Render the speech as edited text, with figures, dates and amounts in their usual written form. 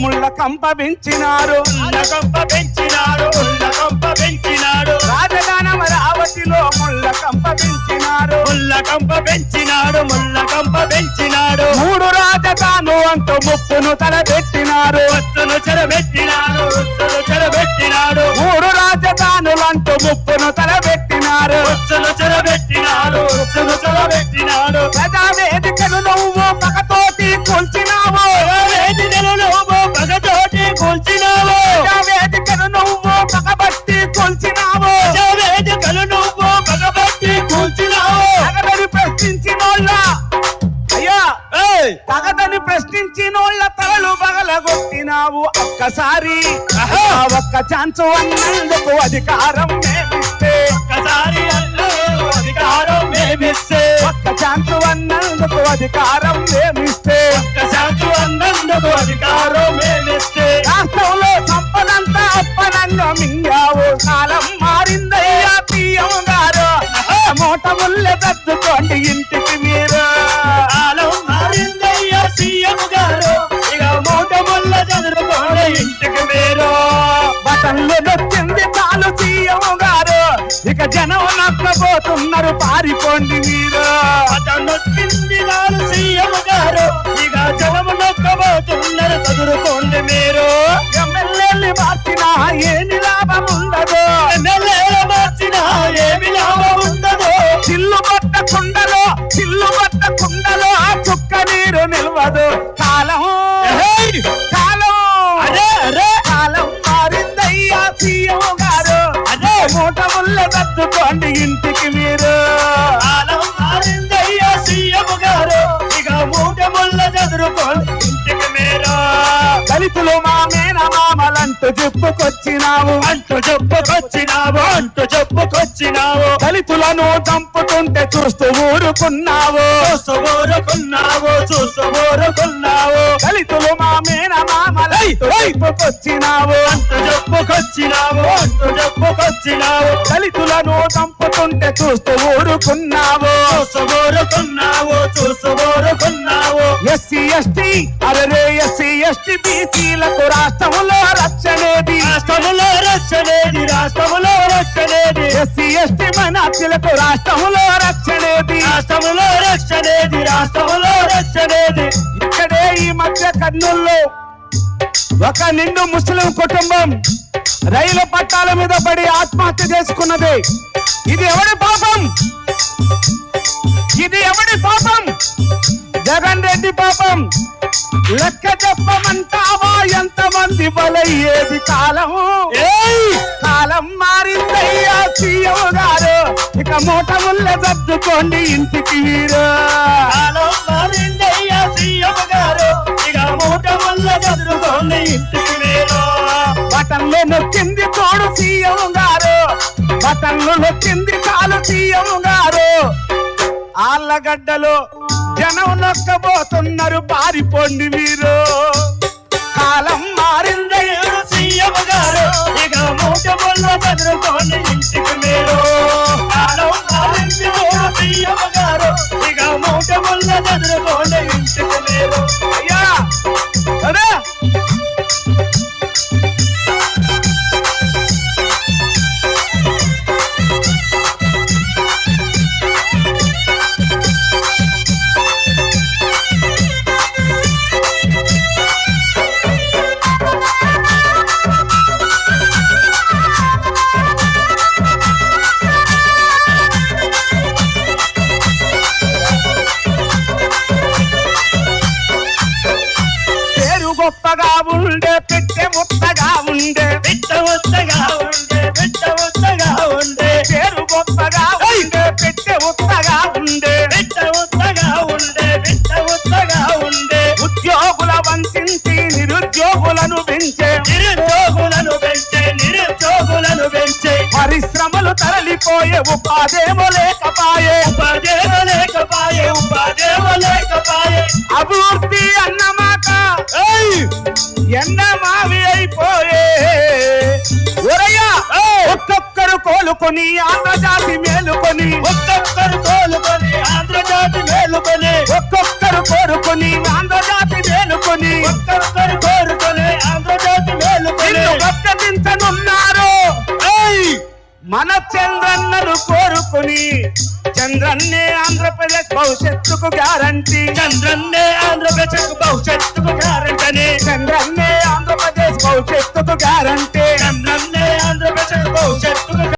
ముళ్ళ కంప పెంచినారు రాజధాని అమరావతిలో ముళ్ళ కంప పెంచినాడు మూడు రాజధాను అంటూ ముప్పును తలబెట్టినారు మూడు రాజధానులంటూ ముప్పును తలబెట్టినారు ప్రజావేదికను నువ్వు పగతోటి కూల్చినావు ప్రజావేదికను నువ్వు పగబట్టి కూల్చినావు తగదని ప్రశ్నించినోళ్ళ అయ్యా తగదని ప్రశ్నించినోళ్ళ తలలు పగలగొట్టినావు ఒక్కసారి ఒక్క ఛాన్స్ అన్నందుకు అధికారం మేమిస్తే ఒక్క ఛాన్స్ అన్నందుకు అధికారం మేమిస్తే రాష్ట్రంలో సంపదంతా అప్పనంగా మింగావు కాలం మారిందయ్యా సీఎం గారు మూట ముళ్ళ తద్దుకోండి ఇంటికి మీరు కాలం మారిందయ్యా సీఎం గారు ఇక మూట ముళ్ళ చదువుకోండి ఇంటికి మీరు బటన్లు నొచ్చింది చాలు సీఎం గారు ఇక జనం నక్కబోతున్నారు పారిపోండి మీరు నొచ్చింది చాలు సీఎం గారు ఇక జనం నక్కబోతున్నారు చదువుకోండి మీరు ఎమ్మెల్యేలు మార్చినా ఏమి లాభం ఉండదు చిల్లు పట్ట కుండలో ఆ చుక్క నీరు నిల్వదు కాలం మారిందయ్యా సీఎం గారు మూట ముళ్ళ తద్దుకోండి ఇంటికి మీరు కాలం మారిందయ్యా సీఎం గారు ఇక మూట ముళ్ళ చదువుకోండి ఇంటికి మీరు దళితులు మా మేనమామలంటూ చెప్పుకొచ్చినావు దళితులను చంపుతుంటే చూస్తూ ఊరుకున్నావు దళితులు మా మేనమామలంటూ చెప్పుకొచ్చినావు దళితులను చంపుతుంటే చూస్తూ ఊరుకున్నావు ఎస్సీ ఎస్టీ అరే ఎస్సీ ఎస్టీ బీసీలకు రాష్ట్రంలో రక్షణేది ఎస్సీ ఎస్టీ మైనార్టీలకు రాష్ట్రంలో రక్షణేది ఇక్కడే ఈ మధ్య కర్నూలులో ఒక నిండు ముస్లిం కుటుంబం రైలు పట్టాల మీద పడి ఆత్మహత్య చేసుకున్నది. ఇది ఎవడి పాపం? జగన్ రెడ్డి పాపం. లెక్క చెప్పమంటావా ఎంతమంది బలయ్యేది? కాలం మారిందయ్యా సీఎం గారు, ఇక మూట ముళ్ళ సర్దుకోండి ఇంటికి మీరు. కాలం మారిందయ్యా సీఎం గారు, ఇక మూట ముళ్ళ సర్దుకోండి ఇంటికి మీరు. బటన్లు నొక్కింది తోడు సీఎం గారు, బటన్లు నొక్కింది కాలు సీఎం గారు. ఆళ్ళగడ్డలో జనం నొక్కబోతున్నారు, పారిపోండి మీరు. కాలం మారిందయ్యా సీఎం గారు, ఇక మూట ముళ్ళ సర్దుకోండి ఇంటికి మీరు. కాలం మారింది సీఎం గారు, ఇక మూట ముళ్ళ సర్దుకోండి ఇంటికి మీరు. అయ్యా అదే గొప్పగా ఉండే, పెట్టె ముత్తగా ఉండే, పేరు గొప్పగా ఉండే, పెట్టె ఉత్తగా ఉండే. ఉద్యోగుల వంచించి నిరుద్యోగులను పెంచే, పరిశ్రమలు తరలిపోయే, ఉపాధేమో లేకపాయే. అభివృద్ధి అన్నమాట ఎన్నమావి అయిపోయే. ఒరయ్యా ఒక్కొక్కరు కోలుకొని ఆంధ్రజాతి మేలుకొని, ఒక్కొక్కరు కోరుకొని ఆంధ్రజాతి మేలుకొని, మన చంద్రన్నలు కోరుకుని చంద్రన్నే ఆంధ్రప్రదేశ్ భవిష్యత్తుకు గ్యారంటీ చంద్రన్నే ఆంధ్రప్రదేశ్ భవిష్యత్తుకు గ్యారంటీ చంద్రన్నే ఆంధ్రప్రదేశ్ భవిష్యత్తుకు గ్యారంటీ